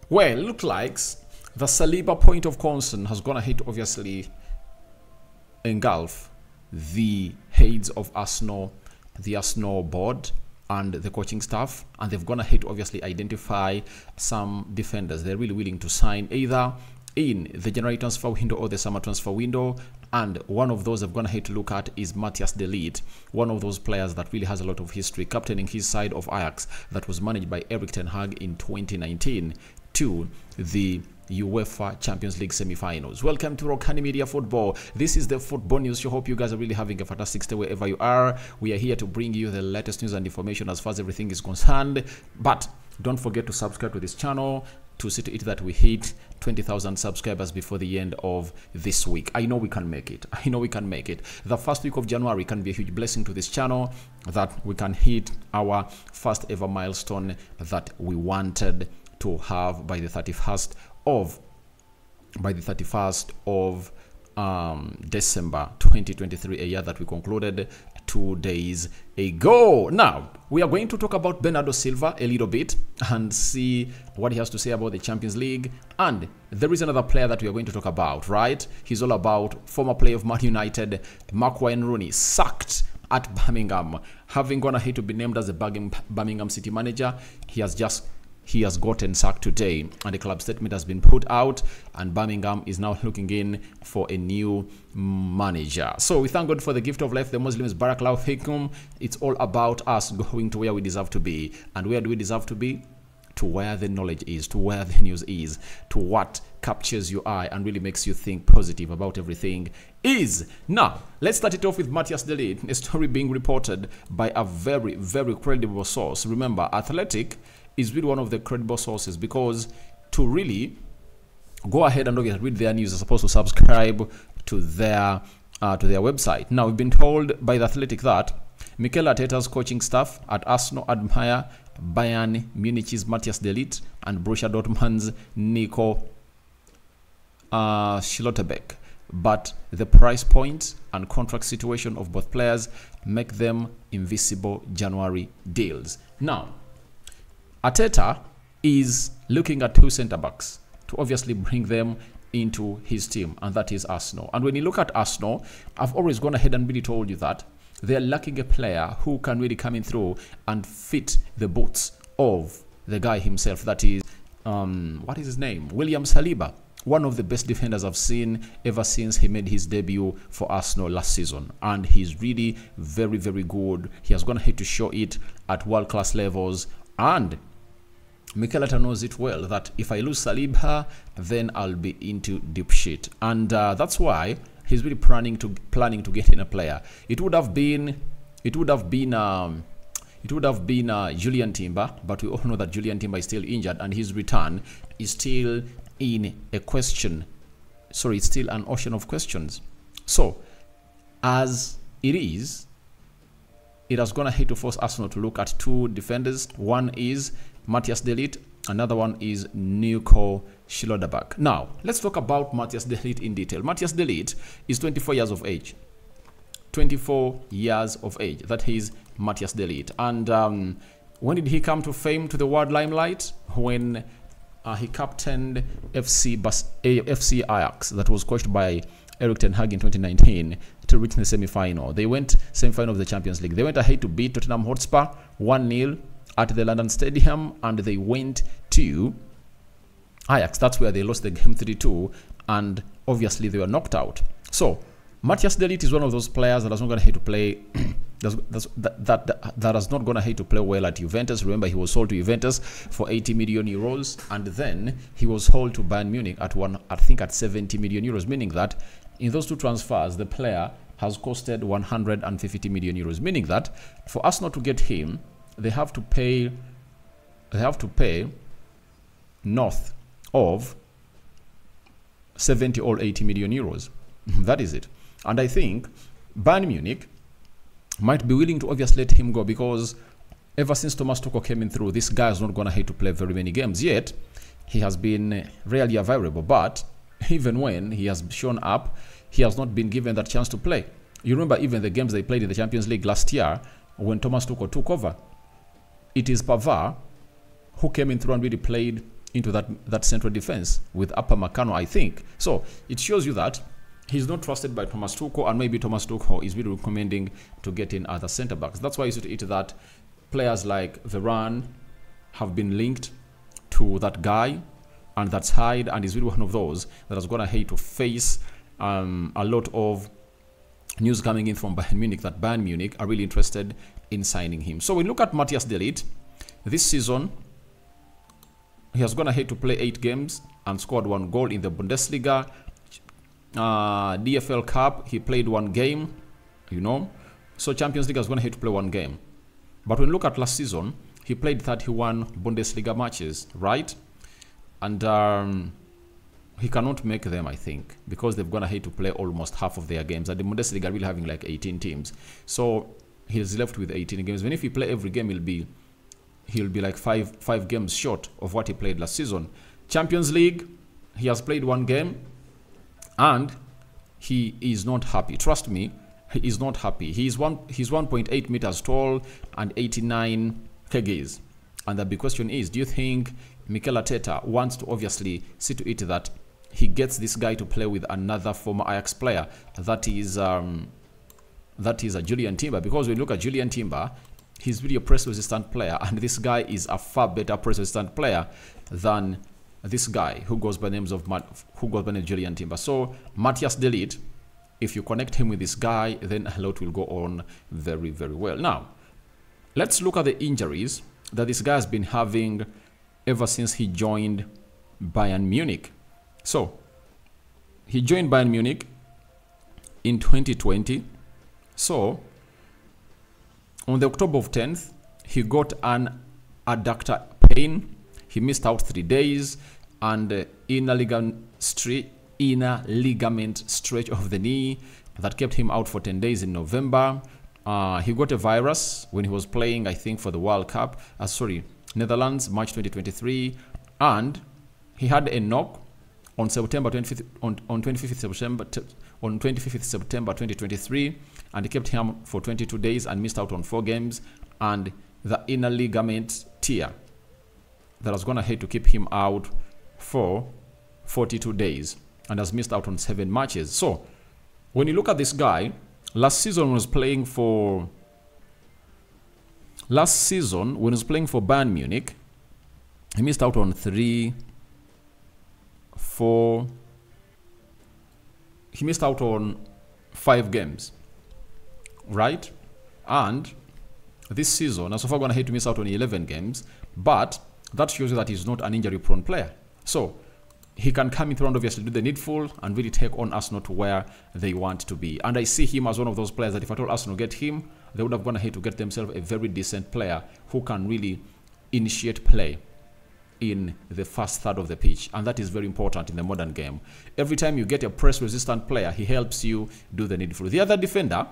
Well, it looks like the Saliba point of concern has gonna hit, obviously engulf the heads of Arsenal, the Arsenal board and the coaching staff, and they've gonna hit, obviously identify some defenders they're really willing to sign either in the January transfer window or the summer transfer window. And one of those I've gonna hate to look at is Matthijs de Ligt, one of those players that really has a lot of history, captaining his side of Ajax that was managed by Erik ten Hag in 2019 to the UEFA Champions League semi-finals. Welcome to Rokani Media Football. This is the football news show. Hope you guys are really having a fantastic day wherever you are. We are here to bring you the latest news and information as far as everything is concerned. But don't forget to subscribe to this channel to see to it that we hit 20,000 subscribers before the end of this week. I know we can make it. I know we can make it. The first week of January can be a huge blessing to this channel, that we can hit our first ever milestone that we wanted to have by the 31st of December 2023, a year that we concluded 2 days ago. Now we are going to talk about Bernado Silva a little bit and see what he has to say about the Champions League. And there is another player that we are going to talk about, right? He's all about former player of Man United, Rooney, sacked at Birmingham, having gone ahead to be named as the Birmingham City manager. He has gotten sacked today, and the club statement has been put out, and Birmingham is now looking in for a new manager. So we thank God for the gift of life. The Muslims, Barakallahu Fikum. It's all about us going to where we deserve to be. And where do we deserve to be? To where the knowledge is, to where the news is, to what captures your eye and really makes you think positive about everything is. Now, let's start it off with Matthijs de Ligt, a story being reported by a very, very credible source. Remember, Athletic is really one of the credible sources, because to really go ahead and read their news, you're supposed to subscribe to their website. Now, we've been told by the Athletic that Mikel Arteta's coaching staff at Arsenal admire Bayern Munich's Matthijs de Ligt and Borussia Dortmund's Nico Schlotterbeck, but the price point and contract situation of both players make them invisible January deals. Now, Arteta is looking at two centre-backs to obviously bring them into his team, and that is Arsenal. And when you look at Arsenal, I've always gone ahead and really told you that they're lacking a player who can really come in through and fit the boots of the guy himself. That is, what is his name? William Saliba. One of the best defenders I've seen ever since he made his debut for Arsenal last season. And he's really very, very good. He has gone ahead to show it at world-class levels. And Mikel Arteta knows it well, that if I lose Saliba, then I'll be into deep shit. And that's why he's really planning to get in a player. It would have been Julian Timber, but we all know that Julian Timber is still injured, and his return is still in a question. Sorry, it's still an ocean of questions. So, as it is, it has gone ahead to force Arsenal to look at two defenders. One is Matthijs de Ligt, another one is Nico Schlotterbeck. Now, let's talk about Matthijs de Ligt in detail. Matthijs de Ligt is 24 years of age. 24 years of age. That is Matthijs de Ligt. And when did he come to fame, to the world limelight? When he captained FC Ajax, that was coached by Erik ten Hag in 2019, to reach the semi-final. They went semi-final of the Champions League. They went ahead to beat Tottenham Hotspur 1-0 at the London Stadium, and they went to Ajax. That's where they lost the game 3-2, and obviously they were knocked out. So Matthijs de Ligt is one of those players that has not going to hate to play that has not going to hate to play well at Juventus. Remember, he was sold to Juventus for 80 million euros, and then he was sold to Bayern Munich at I think at 70 million euros, meaning that in those two transfers the player has costed 150 million euros, meaning that for Arsenal to get him, they have to pay north of 70 or 80 million euros. That is it. And I think Bayern Munich might be willing to obviously let him go, because ever since Thomas Tuchel came in through, this guy is not going to hate to play very many games. Yet he has been rarely available, but even when he has shown up, he has not been given that chance to play. You remember even the games they played in the Champions League last year when Thomas Tuchel took over. It is Pavard who came in through and really played into that central defense with Upper Makano, I think. So it shows you that he's not trusted by Thomas Tuchel, and maybe Thomas Tuchel is really recommending to get in other centre backs. That's why you see it that players like Varane have been linked to that guy and that side, and is really one of those that is going to hate to face a lot of news coming in from Bayern Munich that Bayern Munich are really interested in signing him. So we look at Matthijs de Ligt. This season, he has gone ahead to play 8 games and scored 1 goal in the Bundesliga. DFL Cup, he played 1 game, you know. So Champions League has gone ahead to play 1 game. But when you look at last season, he played 31 Bundesliga matches, right? And he cannot make them, I think, because they've gone ahead to play almost half of their games. And the Bundesliga are really having like 18 teams. So he's left with 18 games. Even if he play every game, he'll be like five games short of what he played last season. Champions League, he has played 1 game and he is not happy. Trust me, he is not happy. He's 1.8 meters tall and 89 kgs. And the big question is, do you think Mikel Arteta wants to obviously see to it that he gets this guy to play with another former Ajax player, that is a Julian Timber? Because when you look at Julian Timber, he's really a press-resistant player, and this guy is a far better press-resistant player than this guy who goes by names of Julian Timber. So Matthijs de Ligt, if you connect him with this guy, then a lot will go on very, very well. Now, let's look at the injuries that this guy has been having ever since he joined Bayern Munich. So he joined Bayern Munich in 2020. So on the October 10th, he got an adductor pain. He missed out 3 days, and inner ligament stretch of the knee that kept him out for 10 days in November. He got a virus when he was playing, I think, for the World Cup. Netherlands, March 2023, and he had a knock on September 25th, on 25th September 2023, and he kept him for 22 days and missed out on 4 games, and the inner ligament tear that was going to have to keep him out for 42 days and has missed out on 7 matches. So when you look at this guy, last season when he was playing for Bayern Munich, he missed out on 3, 4, he missed out on 5 games, right? And this season, so far going to have to miss out on 11 games, but that shows you that he's not an injury-prone player. So he can come in through and obviously do the needful and really take on Arsenal to where they want to be. And I see him as one of those players that if at all Arsenal get him, they would have gone ahead to get themselves a very decent player who can really initiate play in the first third of the pitch. And that is very important in the modern game. Every time you get a press-resistant player, he helps you do the needful. The other defender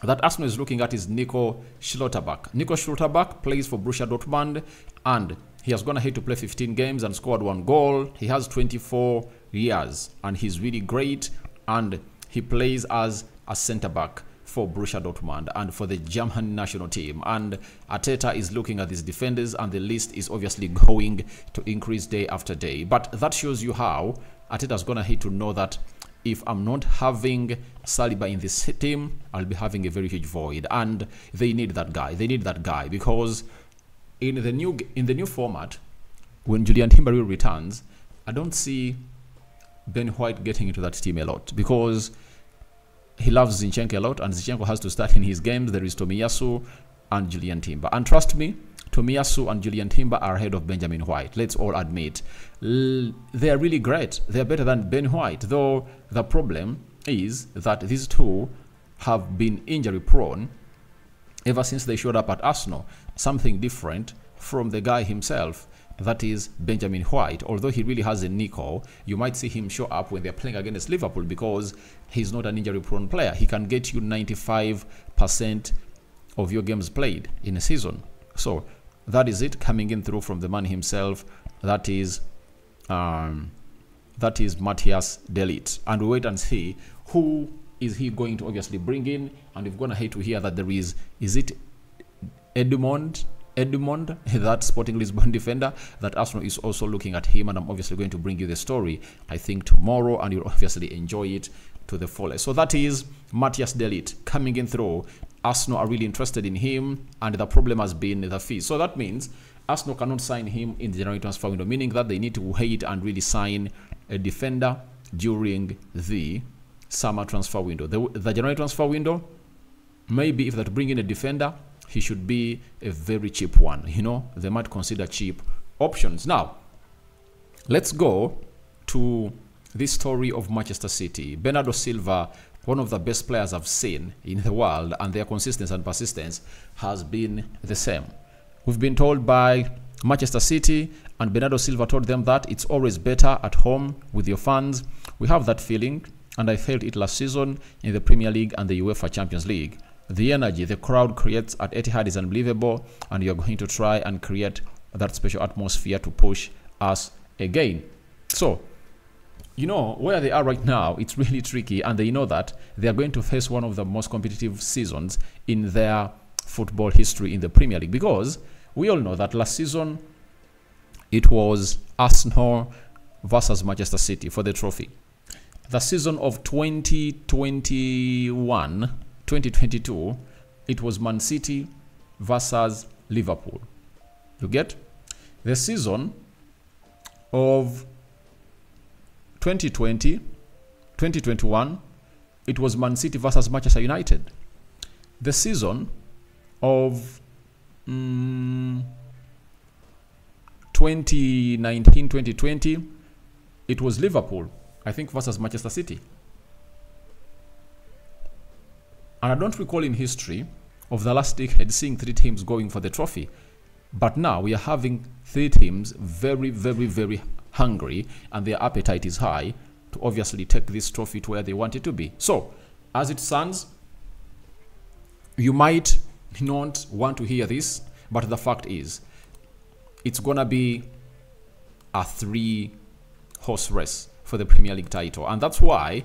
that Arsenal is looking at is Nico Schlotterbeck. Nico Schlotterbeck plays for Borussia Dortmund, and he has gone ahead to play 15 games and scored 1 goal. He has 24 years, and he's really great, and he plays as a centre-back for Borussia Dortmund and for the German national team. And Arteta is looking at these defenders, and the list is obviously going to increase day after day. But that shows you how Arteta's going to have to know that if I'm not having Saliba in this team, I'll be having a very huge void, and they need that guy. They need that guy because in the new format, when Julian Timber returns, I don't see Ben White getting into that team a lot because he loves Zinchenko a lot, and Zinchenko has to start in his games. There is Tomiyasu and Julian Timber, and trust me, Tomiyasu and Julian Timber are ahead of Benjamin White. Let's all admit. They are really great. They are better than Ben White, though the problem is that these two have been injury prone ever since they showed up at Arsenal. Something different from the guy himself, that is Benjamin White. Although he really has a Nico, you might see him show up when they're playing against Liverpool because he's not an injury prone player. He can get you 95% of your games played in a season. So that is it coming in through from the man himself. That is Matthijs de Ligt. And we wait and see who is he going to obviously bring in. And we've gone ahead to hear that there is it Edmond Edmond, that Sporting Lisbon defender, that Arsenal is also looking at him, and I'm obviously going to bring you the story, I think, tomorrow, and you'll obviously enjoy it to the fullest. So that is Matthijs de Ligt coming in through. Arsenal are really interested in him, and the problem has been the fee. So that means Arsenal cannot sign him in the January transfer window, meaning that they need to wait and really sign a defender during the summer transfer window. The January transfer window, maybe if they bring in a defender, he should be a very cheap one. You know, they might consider cheap options. Now, let's go to this story of Manchester City. Bernado Silva, one of the best players I've seen in the world, and their consistency and persistence has been the same. We've been told by Manchester City, and Bernado Silva told them that it's always better at home with your fans. We have that feeling, and I felt it last season in the Premier League and the UEFA Champions League. The energy the crowd creates at Etihad is unbelievable, and you're going to try and create that special atmosphere to push us again. So, you know, where they are right now, it's really tricky, and they know that they are going to face one of the most competitive seasons in their football history in the Premier League, because we all know that last season it was Arsenal versus Manchester City for the trophy. The season of 2022, it was Man City versus Liverpool. You get? The season of 2021, it was Man City versus Manchester United. The season of 2019-2020, it was Liverpool, I think, versus Manchester City. And I don't recall in history of the last decade seeing three teams going for the trophy. But now we are having three teams very, very, very hungry, and their appetite is high to obviously take this trophy to where they want it to be. So, as it stands, you might not want to hear this, but the fact is, it's going to be a three-horse race for the Premier League title. And that's why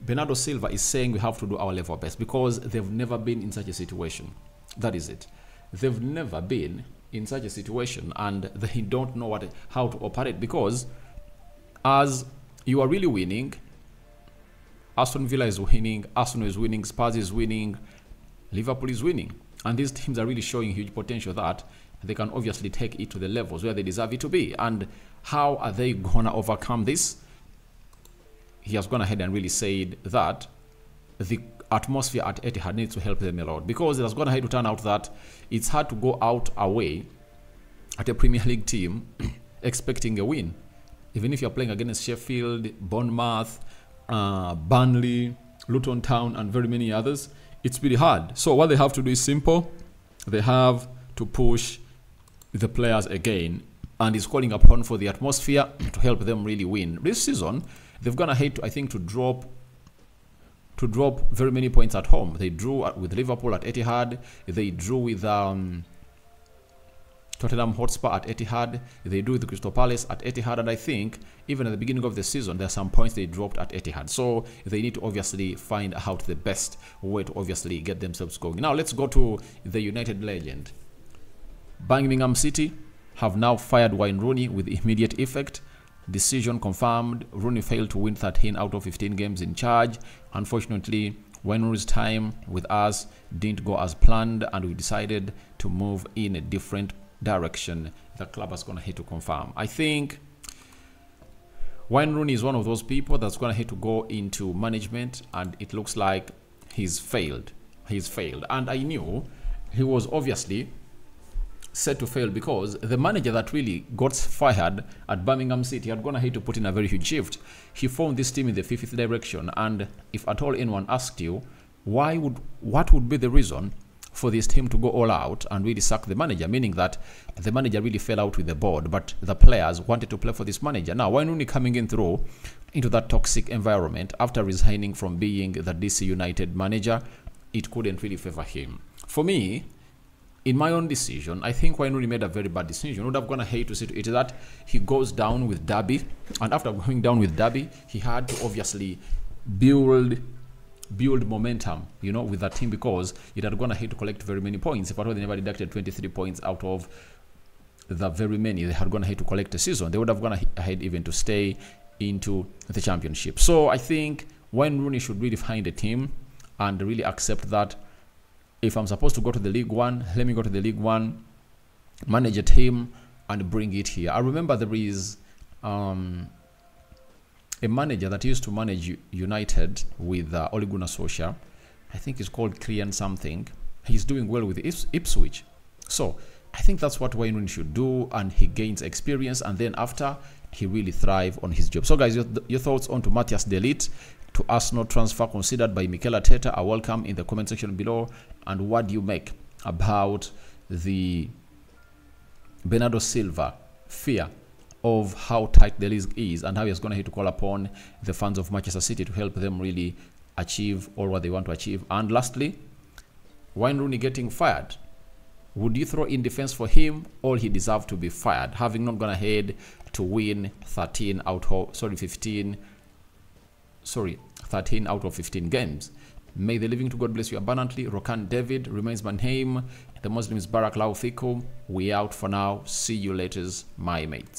Bernado Silva is saying we have to do our level best, because they've never been in such a situation. That is it. They've never been in such a situation, and they don't know how to operate, because as you are really winning, Aston Villa is winning, Arsenal is winning, Spurs is winning, Liverpool is winning. And these teams are really showing huge potential that they can obviously take it to the levels where they deserve it to be. And how are they going to overcome this? He has gone ahead and really said that the atmosphere at Etihad needs to help them a lot, because it has gone ahead to turn out that it's hard to go out away at a Premier League team expecting a win. Even if you're playing against Sheffield, Bournemouth, Burnley, Luton Town, and very many others, it's really hard. So what they have to do is simple. They have to push the players again, and is calling upon for the atmosphere to help them really win. This season, they've gone ahead to, I think, to drop very many points at home. They drew with Liverpool at Etihad. They drew with Tottenham Hotspur at Etihad. They drew with Crystal Palace at Etihad. And I think even at the beginning of the season, there are some points they dropped at Etihad. So they need to obviously find out the best way to obviously get themselves going. Now let's go to the United legend. Birmingham City have now fired Wayne Rooney with immediate effect. Decision confirmed. Rooney failed to win 13 out of 15 games in charge. Unfortunately, Wayne Rooney's time with us didn't go as planned, and we decided to move in a different direction. The club is going to hit to confirm. I think Wayne Rooney is one of those people that's going to hit to go into management, and it looks like he's failed. And I knew he was obviously set to fail, because the manager that really got fired at Birmingham City had gone ahead to put in a very huge shift. He formed this team in the fifth direction, and if at all anyone asked you what would be the reason for this team to go all out and really sack the manager, meaning that the manager really fell out with the board, but the players wanted to play for this manager. Now, Wayne Rooney coming in through into that toxic environment after resigning from being the DC United manager, it couldn't really favor him. For me, in my own decision, I think Wayne Rooney made a very bad decision. Would have gone ahead to see to it that he goes down with Derby, and after going down with Derby, he had to obviously build build momentum, you know, with that team, because it had gone ahead to collect very many points. If at all they never deducted 23 points out of the very many they had gone ahead to collect a season, they would have gone ahead even to stay into the championship. So I think Wayne Rooney should really find a team and really accept that if I'm supposed to go to the League One, let me go to the League One, manage a team, and bring it here. I remember there is a manager that used to manage United with Ole Gunnar Solskjaer. I think it's called Krian something. He's doing well with Ipswich. So I think that's what Wayne Rooney should do, and he gains experience, and then after, he really thrive on his job. So guys, your thoughts on to Matthijs de Ligt to Arsenal transfer considered by Mikel Arteta are welcome in the comment section below. And what do you make about the Bernado Silva fear of how tight the league is, and how he's going to call upon the fans of Manchester City to help them really achieve all what they want to achieve? And lastly, Wayne Rooney getting fired. Would you throw in defense for him, or he deserved to be fired, having not gone ahead to win 13 out of 15 games? May the living to God bless you abundantly. Rokani David remains my name. The Muslim is Barak Lau Fikum. We out for now. See you later, my mates.